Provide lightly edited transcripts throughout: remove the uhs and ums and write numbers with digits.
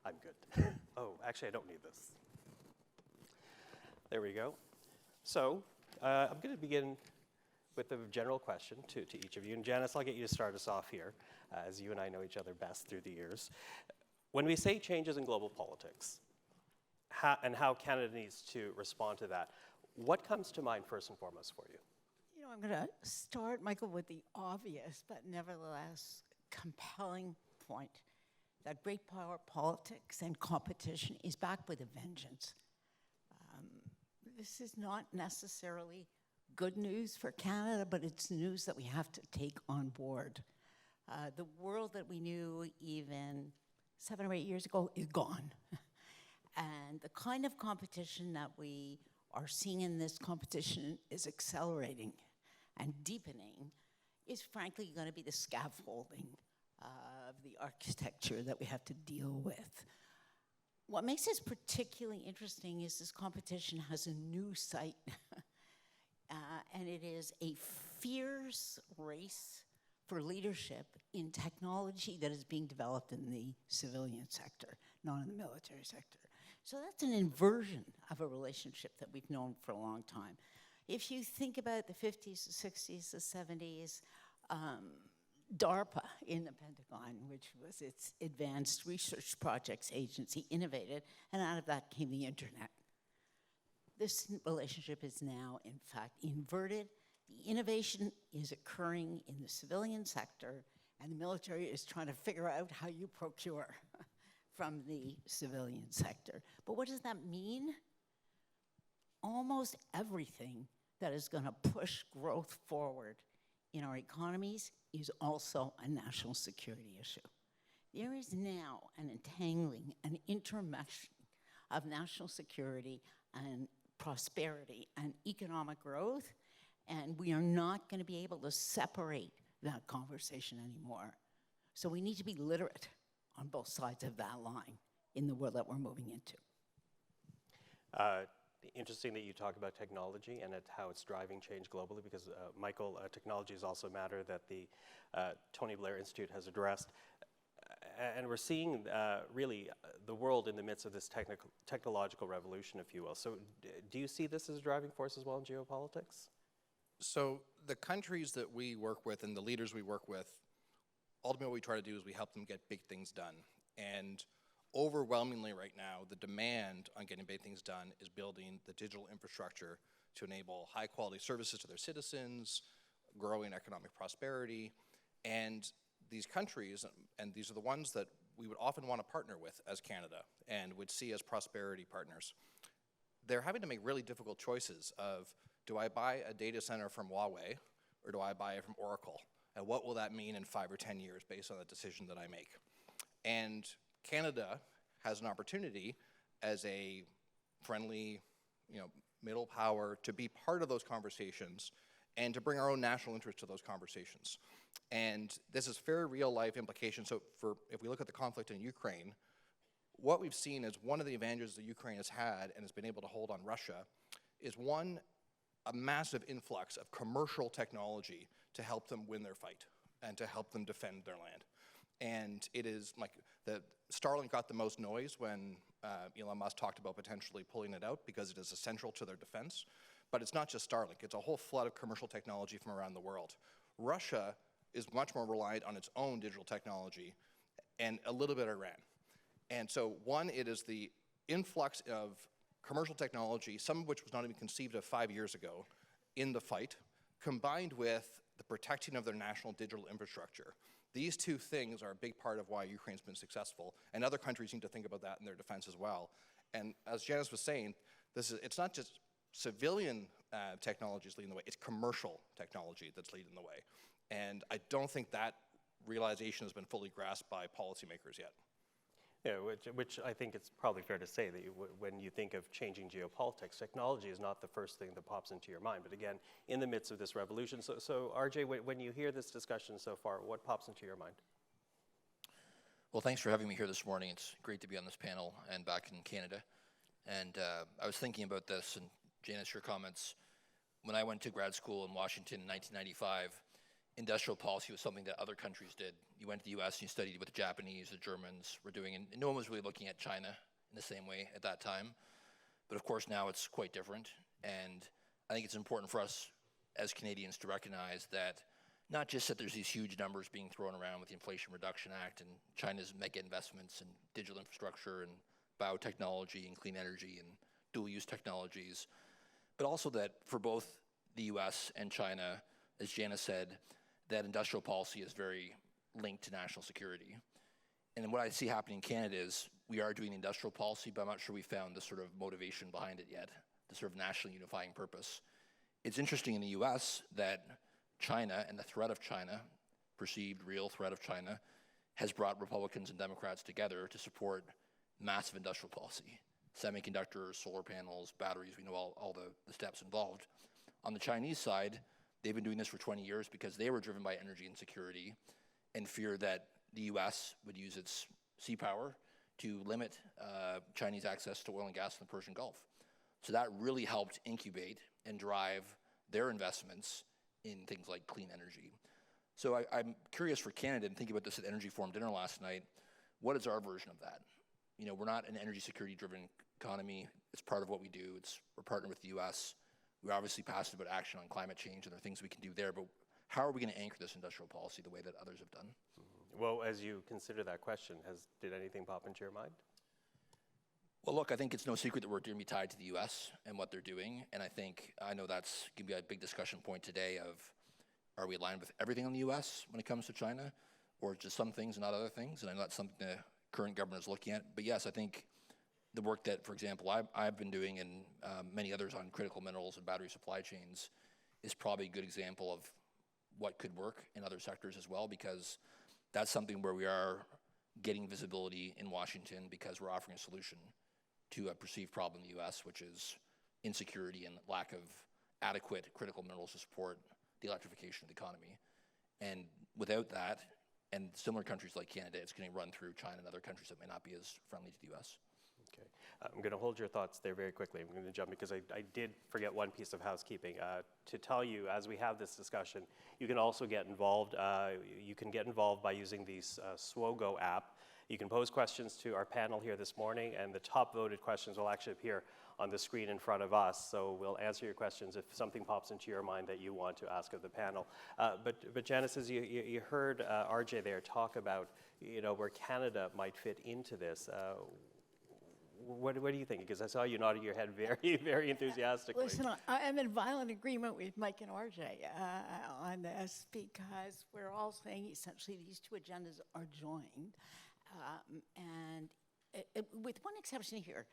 I'm good. Oh, actually, I don't need this. There we go. So I'm going to begin with a general question to each of you. And Janice, I'll get you to start us off here, as you and I know each other best through the years. When we say changes in global politics, and how Canada needs to respond to that, what comes to mind first and foremost for you? You know, I'm going to start, Michael, with the obvious, but nevertheless compelling point that great power politics and competition is back with a vengeance. This is not necessarily good news for Canada, but it's news that we have to take on board. The world that we knew even 7 or 8 years ago is gone. And the kind of competition that we are seeing in this competition is accelerating and deepening, is frankly going to be the scaffolding of the architecture that we have to deal with. What makes this particularly interesting is this competition has a new site, and it is a fierce race for leadership in technology that is being developed in the civilian sector, not in the military sector. So that's an inversion of a relationship that we've known for a long time. If you think about the 50s, the 60s, the 70s, DARPA in the Pentagon, which was its Advanced Research Projects Agency, innovated, and out of that came the internet. This relationship is now, in fact, inverted. The innovation is occurring in the civilian sector, and the military is trying to figure out how you procure from the civilian sector. But what does that mean? Almost everything that is going to push growth forward in our economies is also a national security issue. There is now an entangling, an intermeshing of national security and prosperity and economic growth, and we are not going to be able to separate that conversation anymore. So we need to be literate on both sides of that line in the world that we're moving into. Interesting that you talk about technology and how it's driving change globally, because Michael, technology is also a matter that the Tony Blair Institute has addressed. And we're seeing really the world in the midst of this technological revolution, if you will. So do you see this as a driving force as well in geopolitics? So the countries that we work with and the leaders we work with, ultimately what we try to do is we help them get big things done. And overwhelmingly right now, the demand on getting big things done is building the digital infrastructure to enable high quality services to their citizens, growing economic prosperity. And these countries, and these are the ones that we would often want to partner with as Canada and would see as prosperity partners, they're having to make really difficult choices of, do I buy a data center from Huawei or do I buy it from Oracle? And what will that mean in 5 or 10 years based on the decision that I make? And Canada has an opportunity as a friendly, middle power to be part of those conversations and to bring our own national interest to those conversations. And this is very real life implications. So if we look at the conflict in Ukraine, what we've seen is one of the advantages that Ukraine has had and has been able to hold on Russia is a massive influx of commercial technology to help them win their fight and to help them defend their land. And it is like Starlink got the most noise when Elon Musk talked about potentially pulling it out because it is essential to their defense. But it's not just Starlink, it's a whole flood of commercial technology from around the world. Russia is much more reliant on its own digital technology and a little bit Iran. And so one, it is the influx of commercial technology, some of which was not even conceived of 5 years ago, in the fight, combined with the protecting of their national digital infrastructure. These two things are a big part of why Ukraine's been successful, and other countries need to think about that in their defense as well. And as Janice was saying, it's not just civilian technologies leading the way, it's commercial technology that's leading the way. And I don't think that realization has been fully grasped by policymakers yet. Yeah, which I think it's probably fair to say that when you think of changing geopolitics, technology is not the first thing that pops into your mind. But again, in the midst of this revolution, so RJ, when you hear this discussion so far, what pops into your mind? Well, thanks for having me here this morning. It's great to be on this panel and back in Canada. And I was thinking about this, and Janice, your comments. When I went to grad school in Washington in 1995, industrial policy was something that other countries did. You went to the US and you studied what the Japanese, the Germans were doing, and no one was really looking at China in the same way at that time. But of course now it's quite different, and I think it's important for us as Canadians to recognize that not just that there's these huge numbers being thrown around with the Inflation Reduction Act and China's mega investments in digital infrastructure and biotechnology and clean energy and dual-use technologies, but also that for both the US and China, as Janice said, that industrial policy is very linked to national security. And then what I see happening in Canada is we are doing industrial policy, but I'm not sure we found the sort of motivation behind it yet, the sort of national unifying purpose. It's interesting in the US that China and the threat of China, perceived real threat of China, has brought Republicans and Democrats together to support massive industrial policy. Semiconductors, solar panels, batteries, we know all the steps involved. On the Chinese side, they've been doing this for 20 years because they were driven by energy insecurity and fear that the US would use its sea power to limit Chinese access to oil and gas in the Persian Gulf. So that really helped incubate and drive their investments in things like clean energy. So I'm curious for Canada, and thinking about this at Energy Forum dinner last night, what is our version of that? You know, we're not an energy security driven economy. It's part of what we do. We're partnering with the US. We're obviously passionate about action on climate change, and there are things we can do there, but how are we going to anchor this industrial policy the way that others have done? Well, as you consider that question, did anything pop into your mind? Well, look, I think it's no secret that we're going to be tied to the US and what they're doing, and I know that's going to be a big discussion point today of, are we aligned with everything in the US when it comes to China, or just some things and not other things? And I know that's something the current government is looking at. But yes, I think the work that, for example, I've been doing, and many others on critical minerals and battery supply chains, is probably a good example of what could work in other sectors as well, because that's something where we are getting visibility in Washington because we're offering a solution to a perceived problem in the US, which is insecurity and lack of adequate critical minerals to support the electrification of the economy. And without that, and similar countries like Canada, it's going to run through China and other countries that may not be as friendly to the US. Okay. I'm going to hold your thoughts there very quickly. I'm going to jump because I did forget one piece of housekeeping. To tell you, as we have this discussion, you can also get involved. You can get involved by using the SWOGO app. You can pose questions to our panel here this morning, and the top voted questions will actually appear on the screen in front of us. So we'll answer your questions if something pops into your mind that you want to ask of the panel. But Janice, as you heard RJ there talk about, where Canada might fit into this. What do you think? Because I saw you nodding your head very, very enthusiastically. Listen, I'm in violent agreement with Mike and RJ on this, because we're all saying essentially these two agendas are joined. And with one exception here,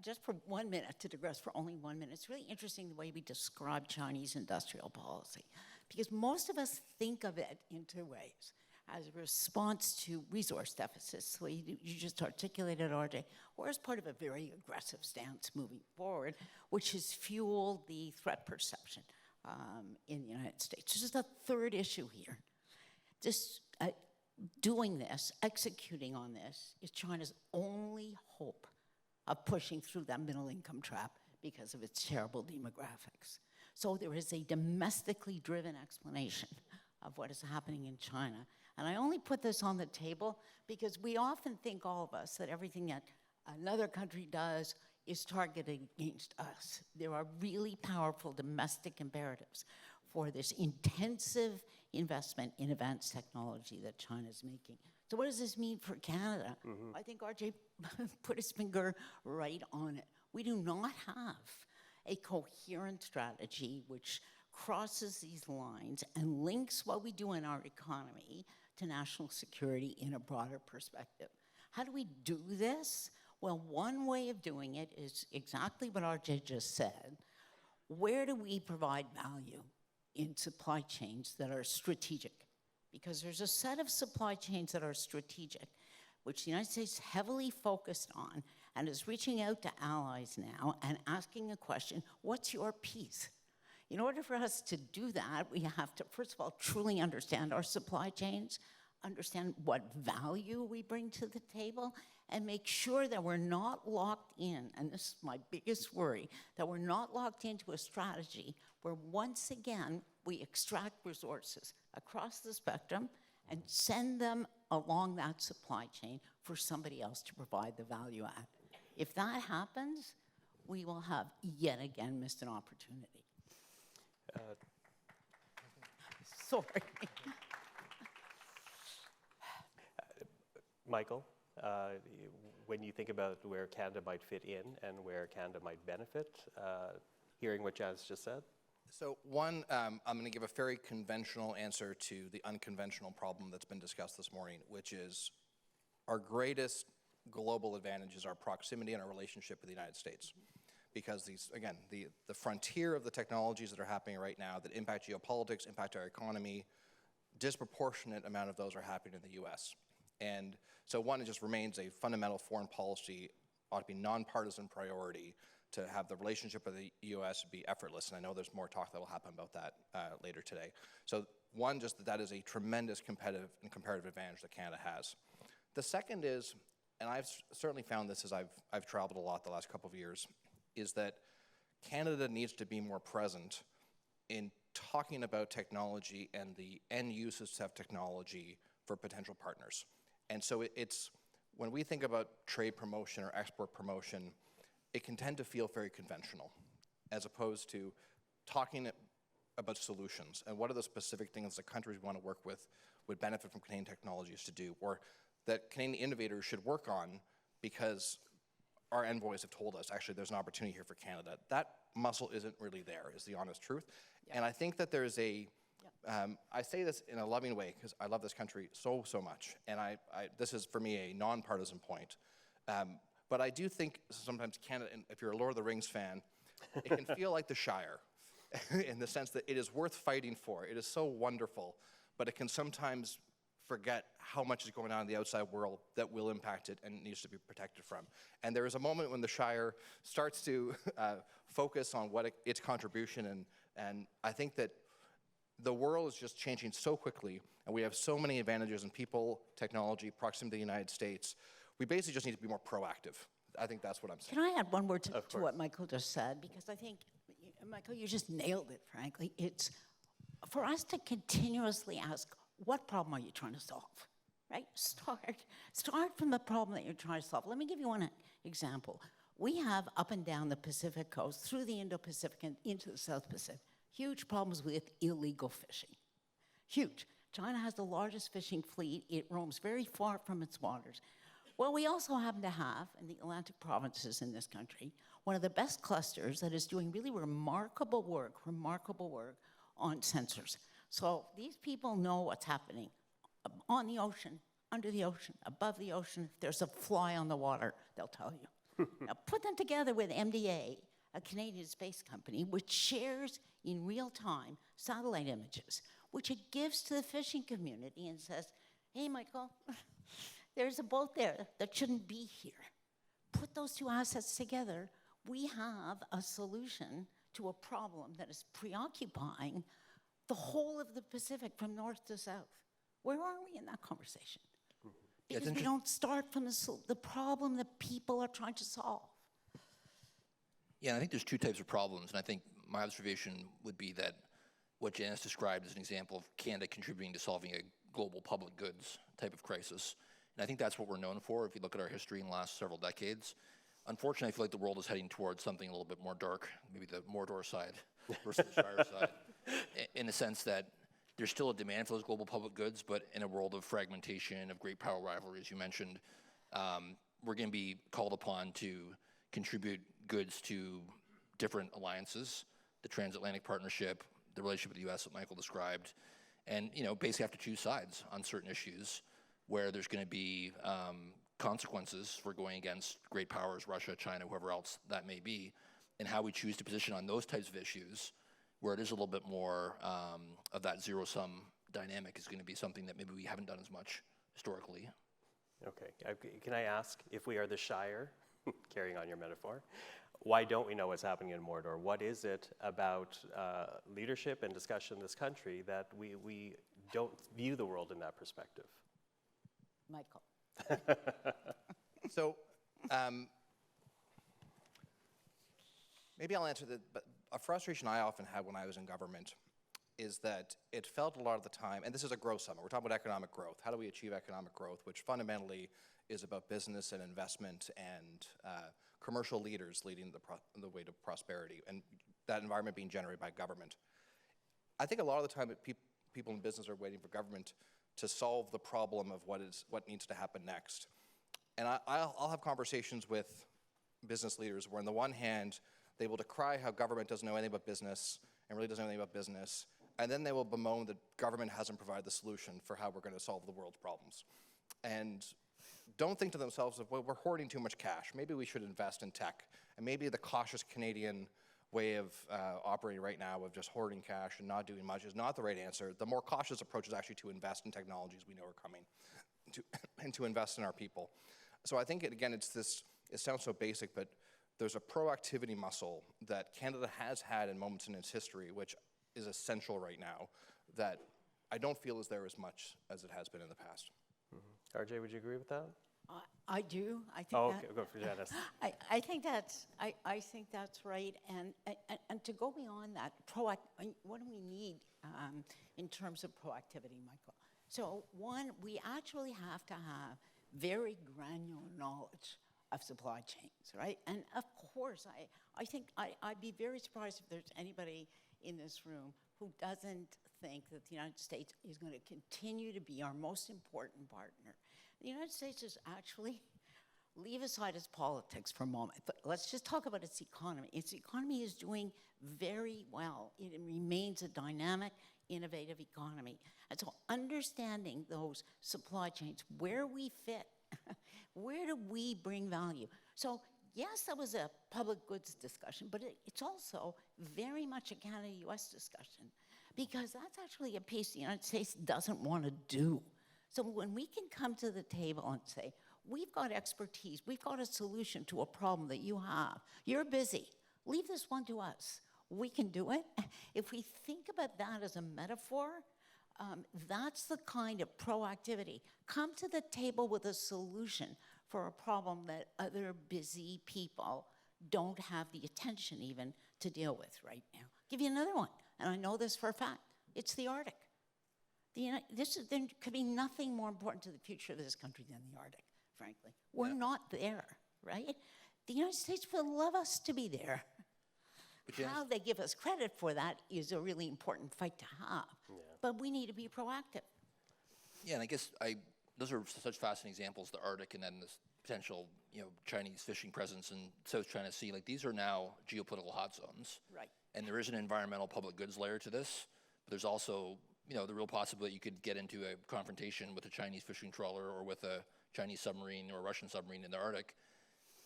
just for 1 minute, to digress for only 1 minute, it's really interesting the way we describe Chinese industrial policy, because most of us think of it in two ways: as a response to resource deficits, the way you just articulated, RJ, or as part of a very aggressive stance moving forward, which has fueled the threat perception in the United States. There's just a third issue here. Doing this, executing on this, is China's only hope of pushing through that middle income trap because of its terrible demographics. So there is a domestically driven explanation of what is happening in China. And I only put this on the table because we often think, all of us, that everything that another country does is targeted against us. There are really powerful domestic imperatives for this intensive investment in advanced technology that China's making. So what does this mean for Canada? Mm-hmm. I think RJ put his finger right on it. We do not have a coherent strategy which crosses these lines and links what we do in our economy to national security in a broader perspective. How do we do this? Well, one way of doing it is exactly what RJ just said. Where do we provide value in supply chains that are strategic? Because there's a set of supply chains that are strategic, which the United States heavily focused on and is reaching out to allies now and asking a question: what's your piece? In order for us to do that, we have to, first of all, truly understand our supply chains, understand what value we bring to the table, and make sure that we're not locked in, and this is my biggest worry, that we're not locked into a strategy where once again we extract resources across the spectrum and send them along that supply chain for somebody else to provide the value add. If that happens, we will have yet again missed an opportunity. Sorry. Michael, when you think about where Canada might fit in and where Canada might benefit, hearing what Janice just said? So one, I'm going to give a very conventional answer to the unconventional problem that's been discussed this morning, which is our greatest global advantage is our proximity and our relationship with the United States. Because these, again, the frontier of the technologies that are happening right now that impact geopolitics, impact our economy, disproportionate amount of those are happening in the US. And so one, it just remains a fundamental foreign policy, ought to be nonpartisan priority to have the relationship with the US be effortless. And I know there's more talk that will happen about that later today. So one, just that is a tremendous competitive and comparative advantage that Canada has. The second is, and I've certainly found this as I've traveled a lot the last couple of years, is that Canada needs to be more present in talking about technology and the end uses of technology for potential partners. And so it's, when we think about trade promotion or export promotion, it can tend to feel very conventional, as opposed to talking about solutions and what are the specific things that countries we want to work with would benefit from Canadian technologies to do, or that Canadian innovators should work on because our envoys have told us, actually, there's an opportunity here for Canada. That muscle isn't really there, is the honest truth. Yep. And I think that there's a, I say this in a loving way because I love this country so, so much. And this is, for me, a nonpartisan point. But I do think sometimes Canada, and if you're a Lord of the Rings fan, it can feel like the Shire in the sense that it is worth fighting for. It is so wonderful, but it can sometimes forget how much is going on in the outside world that will impact it and needs to be protected from. And there is a moment when the Shire starts to focus on what its contribution, and I think that the world is just changing so quickly, and we have so many advantages in people, technology, proximity to the United States. We basically just need to be more proactive. I think that's what I'm saying. Can I add one word to what Michael just said? Because I think, Michael, you just nailed it, frankly. It's for us to continuously ask, what problem are you trying to solve, right? Start from the problem that you're trying to solve. Let me give you one example. We have up and down the Pacific coast, through the Indo-Pacific and into the South Pacific, huge problems with illegal fishing. Huge. China has the largest fishing fleet. It roams very far from its waters. Well, we also happen to have, in the Atlantic provinces in this country, one of the best clusters that is doing really remarkable work on sensors. So these people know what's happening on the ocean, under the ocean, above the ocean. If there's a fly on the water, they'll tell you. Now put them together with MDA, a Canadian space company, which shares in real time satellite images, which it gives to the fishing community and says, hey, Michael, there's a boat there that shouldn't be here. Put those two assets together, we have a solution to a problem that is preoccupying the whole of the Pacific from north to south. Where are we in that conversation? Because we don't start from the problem that people are trying to solve. Yeah, and I think there's two types of problems, and I think my observation would be that what Janice described is an example of Canada contributing to solving a global public goods type of crisis. And I think that's what we're known for if you look at our history in the last several decades. Unfortunately, I feel like the world is heading towards something a little bit more dark, maybe the Mordor side versus the Shire side, in the sense that there's still a demand for those global public goods, but in a world of fragmentation, of great power rivalry, as you mentioned, we're going to be called upon to contribute goods to different alliances, the transatlantic partnership, the relationship with the U.S. that Michael described, and basically have to choose sides on certain issues where there's going to be consequences for going against great powers, Russia, China, whoever else that may be, and how we choose to position on those types of issues where it is a little bit more of that zero-sum dynamic is going to be something that maybe we haven't done as much historically. Okay. Can I ask, if we are the Shire, carrying on your metaphor, why don't we know what's happening in Mordor? What is it about leadership and discussion in this country that we don't view the world in that perspective? Michael. So maybe I'll answer a frustration I often had when I was in government is that it felt a lot of the time, and this is a growth summit, we're talking about economic growth. How do we achieve economic growth, which fundamentally is about business and investment and commercial leaders leading the way to prosperity, and that environment being generated by government. I think a lot of the time people in business are waiting for government to solve the problem of what needs to happen next. And I'll have conversations with business leaders where on the one hand, they will decry how government doesn't know anything about business and really doesn't know anything about business, and then they will bemoan that government hasn't provided the solution for how we're going to solve the world's problems. And don't think to themselves, well, we're hoarding too much cash. Maybe we should invest in tech. And maybe the cautious Canadian way of operating right now of just hoarding cash and not doing much is not the right answer. The more cautious approach is actually to invest in technologies we know are coming and to invest in our people. So I think, again, it sounds so basic, but there's a proactivity muscle that Canada has had in moments in its history, which is essential right now, that I don't feel is there as much as it has been in the past. Mm-hmm. RJ, would you agree with that? I do. I think Oh, that, okay, go for Janice. I think that's right. And to go beyond that, what do we need in terms of proactivity, Michael? So one, we actually have to have very granular knowledge of supply chains, right? And of course, I think I'd be very surprised if there's anybody in this room who doesn't think that the United States is going to continue to be our most important partner. The United States is actually, leave aside its politics for a moment, but let's just talk about its economy. Its economy is doing very well. It remains a dynamic, innovative economy. And so understanding those supply chains, where we fit, where do we bring value? So yes, that was a public goods discussion, but it's also very much a Canada-US discussion, because that's actually a piece the United States doesn't want to do. So when we can come to the table and say, we've got expertise, we've got a solution to a problem that you have, you're busy, leave this one to us, we can do it. If we think about that as a metaphor, that's the kind of proactivity. Come to the table with a solution for a problem that other busy people don't have the attention even to deal with right now. Give you another one, and I know this for a fact. It's the Arctic. There could be nothing more important to the future of this country than the Arctic, frankly. We're not there, right? The United States would love us to be there. How they give us credit for that is a really important fight to have. Yeah. But we need to be proactive. Yeah, and I guess those are such fascinating examples, the Arctic and then this potential, Chinese fishing presence in South China Sea. Like, these are now geopolitical hot zones. Right. And there is an environmental public goods layer to this, but there's also, the real possibility you could get into a confrontation with a Chinese fishing trawler or with a Chinese submarine or a Russian submarine in the Arctic.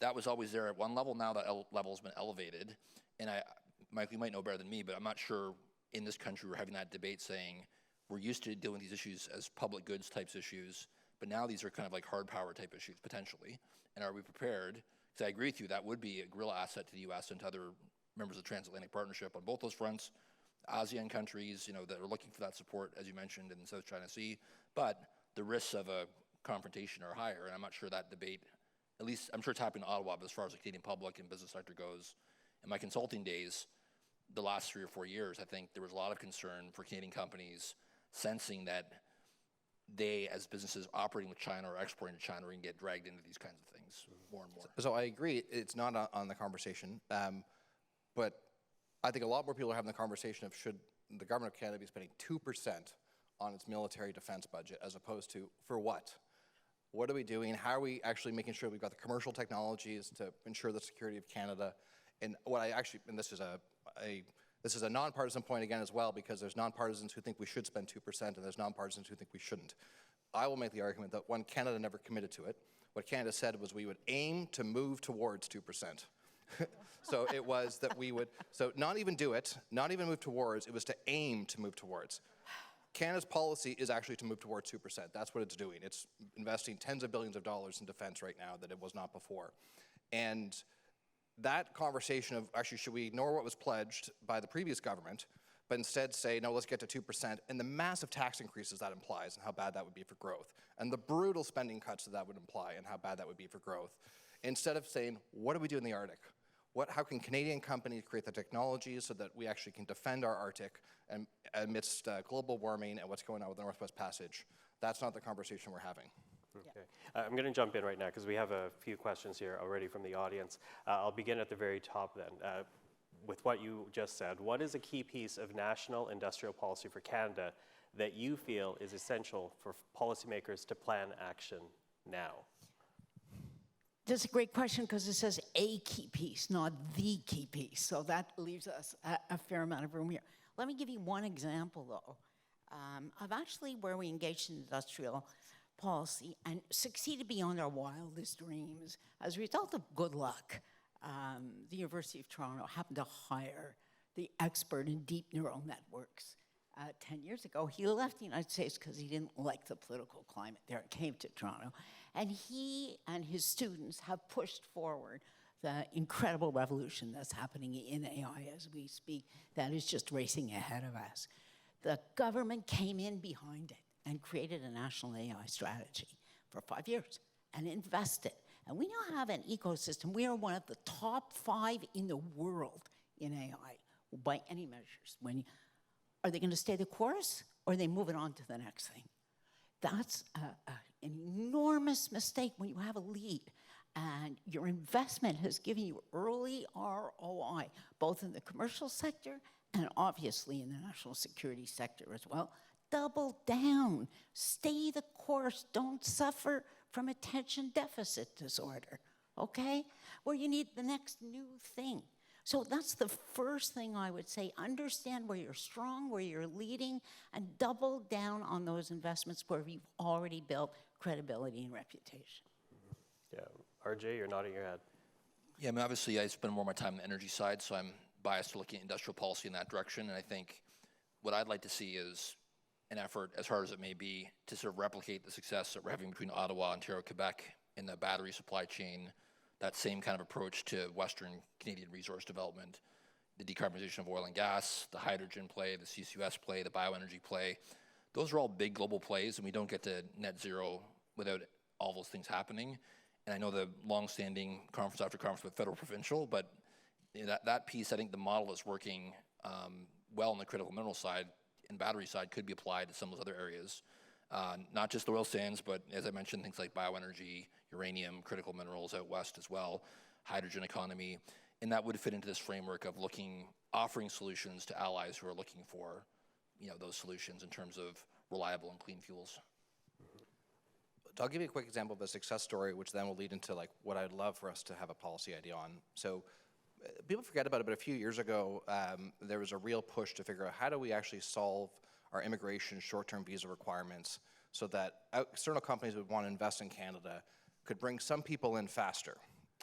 That was always there at one level. Now that level's been elevated. And Mike, you might know better than me, but I'm not sure in this country we're having that debate saying we're used to dealing with these issues as public goods types issues, but now these are kind of like hard power type issues potentially. And are we prepared? Because I agree with you, that would be a real asset to the U.S. and to other members of the transatlantic partnership on both those fronts. ASEAN countries, that are looking for that support, as you mentioned, in the South China Sea. But the risks of a confrontation are higher, and I'm not sure that debate, at least I'm sure it's happening in Ottawa, but as far as the Canadian public and business sector goes, in my consulting days, the last 3 or 4 years, I think there was a lot of concern for Canadian companies sensing that they, as businesses operating with China or exporting to China, are going to get dragged into these kinds of things more and more. So I agree, it's not on the conversation, but I think a lot more people are having the conversation of should the government of Canada be spending 2% on its military defense budget as opposed to for what? What are we doing? How are we actually making sure we've got the commercial technologies to ensure the security of Canada? And what I actually, and this is a nonpartisan point again as well, because there's nonpartisans who think we should spend 2% and there's nonpartisans who think we shouldn't. I will make the argument that when Canada never committed to it, what Canada said was we would aim to move towards 2%. So it was that we would, so not even do it, not even move towards, it was to aim to move towards. Canada's policy is actually to move towards 2%. That's what it's doing. It's investing tens of billions of dollars in defense right now that it was not before. And that conversation of actually should we ignore what was pledged by the previous government, but instead say, no, let's get to 2%, and the massive tax increases that implies and how bad that would be for growth, and the brutal spending cuts that would imply and how bad that would be for growth, instead of saying, what do we do in the Arctic? How can Canadian companies create the technologies so that we actually can defend our Arctic and amidst global warming and what's going on with the Northwest Passage? That's not the conversation we're having. Okay. I'm going to jump in right now because we have a few questions here already from the audience. I'll begin at the very top then. With what you just said, what is a key piece of national industrial policy for Canada that you feel is essential for policymakers to plan action now? That's a great question because it says a key piece, not the key piece. So that leaves us a fair amount of room here. Let me give you one example, though, of actually where we engaged in industrial policy and succeeded beyond our wildest dreams. As a result of good luck, the University of Toronto happened to hire the expert in deep neural networks 10 years ago. He left the United States because he didn't like the political climate there and came to Toronto. And he and his students have pushed forward the incredible revolution that's happening in AI as we speak that is just racing ahead of us. The government came in behind it and created a national AI strategy for 5 years and invested. And we now have an ecosystem. We are one of the top 5 in the world in AI by any measures. Are they going to stay the course or are they moving on to the next thing? That's an enormous mistake when you have a lead and your investment has given you early ROI, both in the commercial sector and obviously in the national security sector as well. Double down, stay the course, don't suffer from attention deficit disorder, okay? Where you need the next new thing. So that's the first thing I would say. Understand where you're strong, where you're leading, and double down on those investments where you've already built credibility and reputation. Yeah, RJ, you're nodding your head. Yeah, I mean, obviously I spend more of my time on the energy side, so I'm biased to looking at industrial policy in that direction. And I think what I'd like to see is an effort, as hard as it may be, to sort of replicate the success that we're having between Ottawa, Ontario, Quebec in the battery supply chain, that same kind of approach to Western Canadian resource development, the decarbonization of oil and gas, the hydrogen play, the CCUS play, the bioenergy play. Those are all big global plays, and we don't get to net zero without all those things happening. And I know the long-standing conference after conference with federal provincial, but that piece, I think the model is working well on the critical mineral side and battery side could be applied to some of those other areas. Not just oil sands, but as I mentioned, things like bioenergy, uranium, critical minerals out west as well, hydrogen economy. And that would fit into this framework of offering solutions to allies who are looking for, those solutions in terms of reliable and clean fuels. I'll give you a quick example of a success story, which then will lead into what I'd love for us to have a policy idea on. So people forget about it, but a few years ago, there was a real push to figure out how do we actually solve our immigration short-term visa requirements so that external companies would want to invest in Canada could bring some people in faster.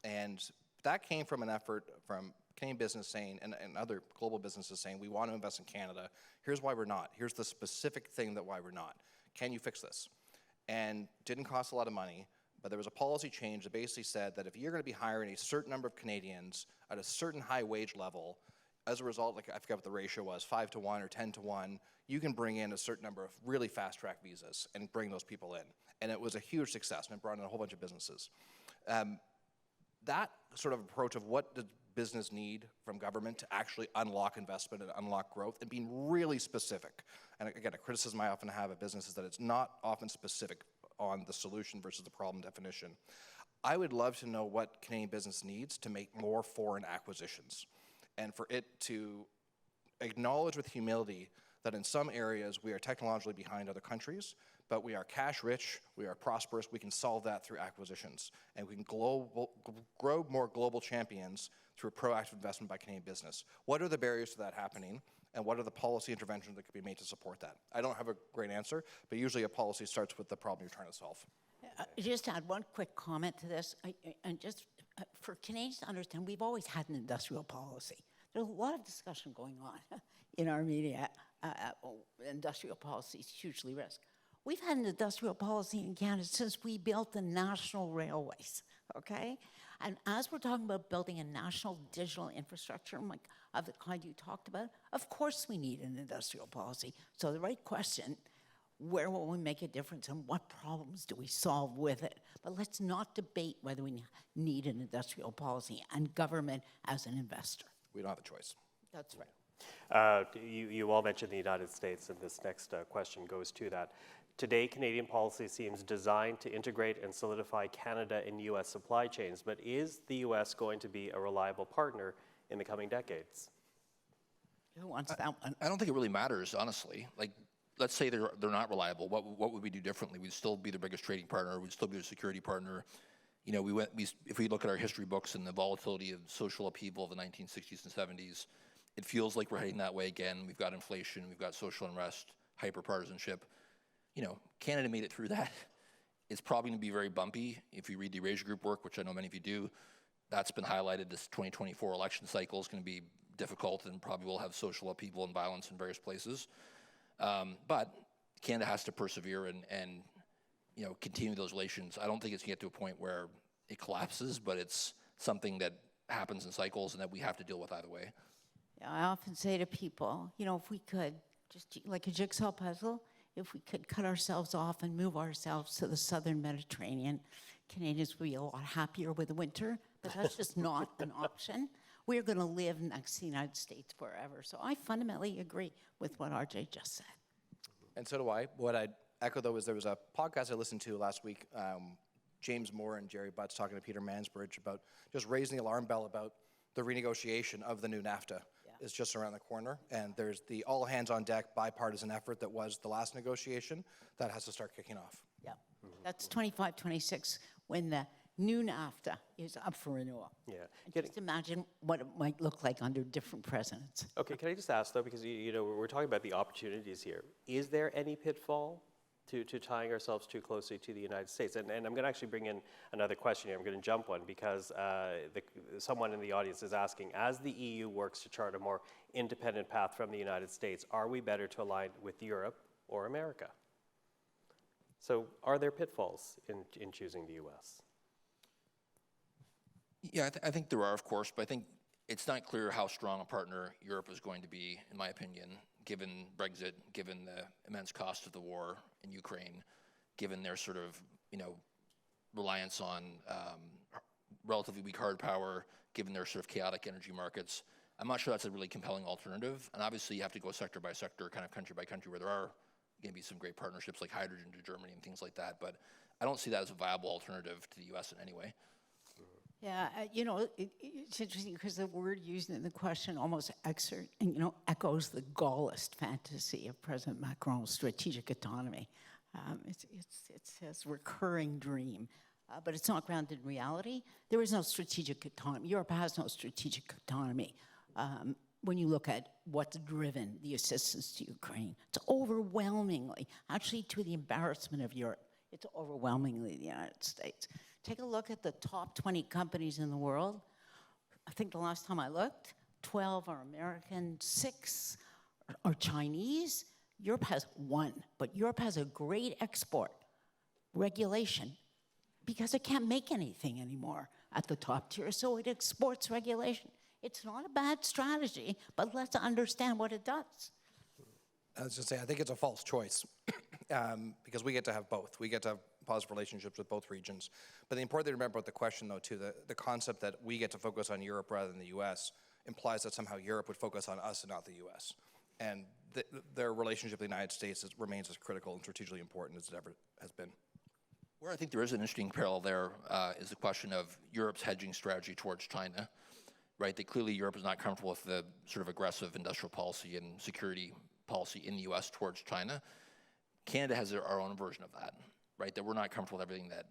And that came from an effort from Canadian business saying, and other global businesses saying, we want to invest in Canada. Here's why we're not. Here's the specific thing that why we're not. Can you fix this? And didn't cost a lot of money, but there was a policy change that basically said that if you're going to be hiring a certain number of Canadians at a certain high wage level, as a result, I forget what the ratio was, 5 to 1 or 10 to 1, you can bring in a certain number of really fast-track visas and bring those people in. And it was a huge success, and it brought in a whole bunch of businesses. That sort of approach of what does business need from government to actually unlock investment and unlock growth and being really specific. And again, a criticism I often have of business is that it's not often specific on the solution versus the problem definition. I would love to know what Canadian business needs to make more foreign acquisitions and for it to acknowledge with humility that in some areas we are technologically behind other countries, but we are cash rich, we are prosperous, we can solve that through acquisitions, and we can grow more global champions through proactive investment by Canadian business. What are the barriers to that happening, and what are the policy interventions that could be made to support that? I don't have a great answer, but usually a policy starts with the problem you're trying to solve. Just to add one quick comment to this, and just for Canadians to understand, we've always had an industrial policy. There's a lot of discussion going on in our media. Industrial policy is hugely risk. We've had an industrial policy in Canada since we built the national railways, okay? And as we're talking about building a national digital infrastructure of the kind you talked about, of course we need an industrial policy. So the right question, where will we make a difference and what problems do we solve with it? But let's not debate whether we need an industrial policy and government as an investor. We don't have a choice. That's right. You all mentioned the United States, and this next question goes to that. Today, Canadian policy seems designed to integrate and solidify Canada and U.S. supply chains, but is the U.S. going to be a reliable partner in the coming decades? Who wants that one? I don't think it really matters, honestly. Like, let's say they're not reliable. What would we do differently? We'd still be the biggest trading partner. We'd still be the security partner. You know, if we look at our history books and the volatility of social upheaval of the 1960s and 70s, it feels like we're heading that way again. We've got inflation, we've got social unrest, hyper-partisanship. You know, Canada made it through that. It's probably going to be very bumpy. If you read the Erasure Group work, which I know many of you do, that's been highlighted. This 2024 election cycle is going to be difficult and probably will have social upheaval and violence in various places. But Canada has to persevere and you know, continue those relations. I don't think it's going to get to a point where it collapses, but it's something that happens in cycles and that we have to deal with either way. Yeah, I often say to people, you know, if we could, just like a jigsaw puzzle, if we could cut ourselves off and move ourselves to the southern Mediterranean, Canadians would be a lot happier with the winter, but that's just not an option. We're going to live next to the United States forever. So I fundamentally agree with what RJ just said. And so do I. What I'd echo, though, is there was a podcast I listened to last week, James Moore and Jerry Butts talking to Peter Mansbridge about just raising the alarm bell about the renegotiation of the new NAFTA. Is just around the corner, and there's the all-hands-on-deck bipartisan effort that was the last negotiation that has to start kicking off. Yeah, that's 25, 26, when the new NAFTA is up for renewal. Yeah. And just imagine what it might look like under different presidents. Okay, can I just ask, though, because you know, we're talking about the opportunities here. Is there any pitfall to tying ourselves too closely to the United States? And I'm going to actually bring in another question here. I'm going to jump one because someone in the audience is asking, as the EU works to chart a more independent path from the United States, are we better to align with Europe or America? So are there pitfalls in choosing the US? Yeah, I think there are, of course, but I think it's not clear how strong a partner Europe is going to be, in my opinion, given Brexit, given the immense cost of the war in Ukraine, given their sort of, you know, reliance on relatively weak hard power, given their sort of chaotic energy markets. I'm not sure that's a really compelling alternative. And obviously you have to go sector by sector, kind of country by country, where there are going to be some great partnerships like hydrogen to Germany and things like that. But I don't see that as a viable alternative to the U.S. in any way. Yeah, you know, it's interesting because the word used in the question almost echoes the Gaullist fantasy of President Macron's strategic autonomy. It's his recurring dream, but it's not grounded in reality. There is no strategic autonomy. Europe has no strategic autonomy. When you look at what's driven the assistance to Ukraine, it's overwhelmingly, actually to the embarrassment of Europe, it's overwhelmingly the United States. Take a look at the top 20 companies in the world. I think the last time I looked, 12 are American, 6 are Chinese. Europe has 1, but Europe has a great export regulation because it can't make anything anymore at the top tier, so it exports regulation. It's not a bad strategy, but let's understand what it does. I was just saying, I think it's a false choice because we get to have both. We get to have positive relationships with both regions. But the important thing to remember about the question, though, too, the concept that we get to focus on Europe rather than the U.S. implies that somehow Europe would focus on us and not the U.S. And their relationship with the United States remains as critical and strategically important as it ever has been. Where I think there is an interesting parallel there is the question of Europe's hedging strategy towards China, right? That clearly Europe is not comfortable with the sort of aggressive industrial policy and security policy in the U.S. towards China. Canada has our own version of that, right? That we're not comfortable with everything that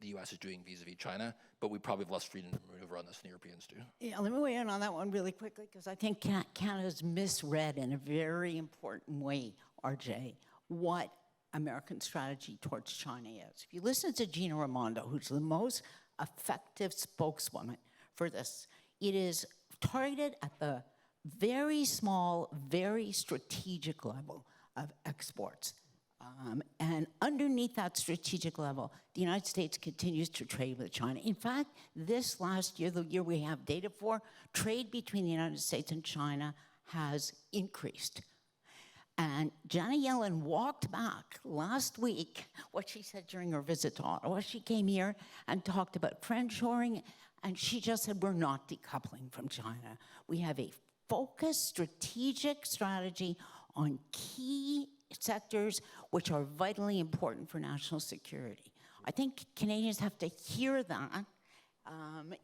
the U.S. is doing vis-a-vis China, but we probably have less freedom to maneuver on this than the Europeans do. Yeah, let me weigh in on that one really quickly because I think Canada's misread in a very important way, RJ, what American strategy towards China is. If you listen to Gina Raimondo, who's the most effective spokeswoman for this, it is targeted at the very small, very strategic level of exports. And underneath that strategic level, the United States continues to trade with China. In fact, this last year, the year we have data for, trade between the United States and China has increased. And Janet Yellen walked back last week what she said during her visit to Ottawa. She came here and talked about friendshoring, and she just said, we're not decoupling from China. We have a focused strategic strategy on key sectors which are vitally important for national security. I think Canadians have to hear that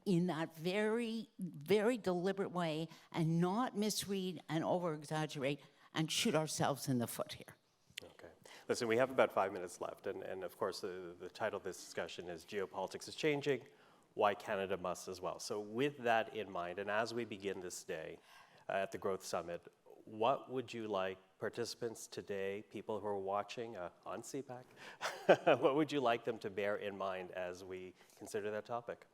in that very, very deliberate way and not misread and over-exaggerate and shoot ourselves in the foot here. Okay. Listen, we have about 5 minutes left, and of course the title of this discussion is Geopolitics is Changing, Why Canada Must as Well. So with that in mind, and as we begin this day at the Growth Summit, what would you like participants today, people who are watching on CPAC, what would you like them to bear in mind as we consider that topic?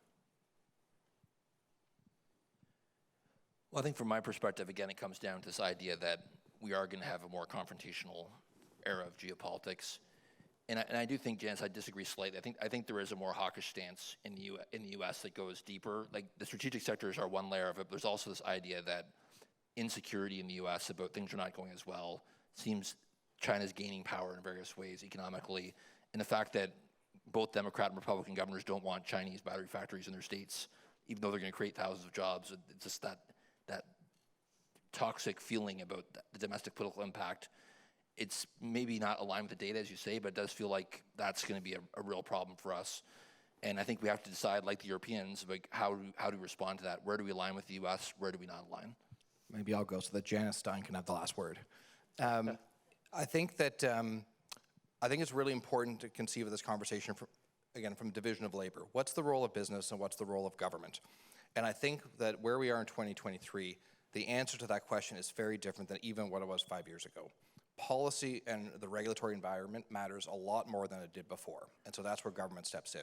Well, I think from my perspective, again, it comes down to this idea that we are going to have a more confrontational era of geopolitics. And I do think, Janice, I disagree slightly. I think there is a more hawkish stance in the U.S. that goes deeper. Like, the strategic sectors are one layer of it, but there's also this idea that insecurity in the U.S. about things are not going as well seems China's gaining power in various ways economically, and the fact that both Democrat and Republican governors don't want Chinese battery factories in their states, even though they're going to create thousands of jobs. It's just that toxic feeling about the domestic political impact. It's maybe not aligned with the data, as you say, but it does feel like that's going to be a real problem for us. And I think we have to decide, like the Europeans, like how do we respond to that? Where do we align with the U.S.? Where do we not align? Maybe I'll go so that Janice Stein can have the last word. I think that I think it's really important to conceive of this conversation from division of labor. What's the role of business and what's the role of government? And I think that where we are in 2023, the answer to that question is very different than even what it was 5 years ago. Policy and the regulatory environment matters a lot more than it did before. And so that's where government steps in.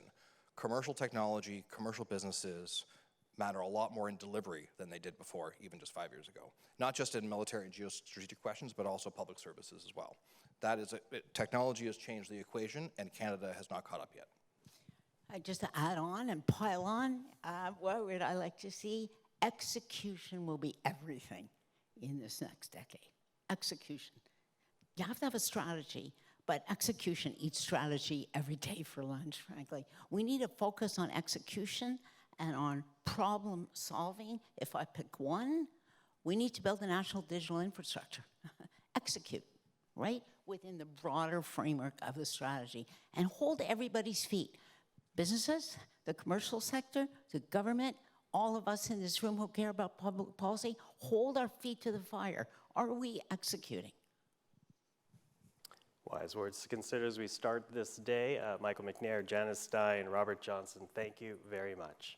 Commercial technology, commercial businesses matter a lot more in delivery than they did before, even just 5 years ago. Not just in military and geostrategic questions, but also public services as well. That is, technology has changed the equation, and Canada has not caught up yet. Just to add on and pile on, what would I like to see? Execution will be everything in this next decade. Execution. You have to have a strategy, but execution eats strategy every day for lunch, frankly. We need to focus on execution and on problem solving. If I pick one, we need to build a national digital infrastructure. Execute, right? Within the broader framework of the strategy, and hold everybody's feet. Businesses, the commercial sector, the government, all of us in this room who care about public policy, hold our feet to the fire. Are we executing? Wise words to consider as we start this day. Michael McNair, Janice Stein, Robert Johnston, thank you very much.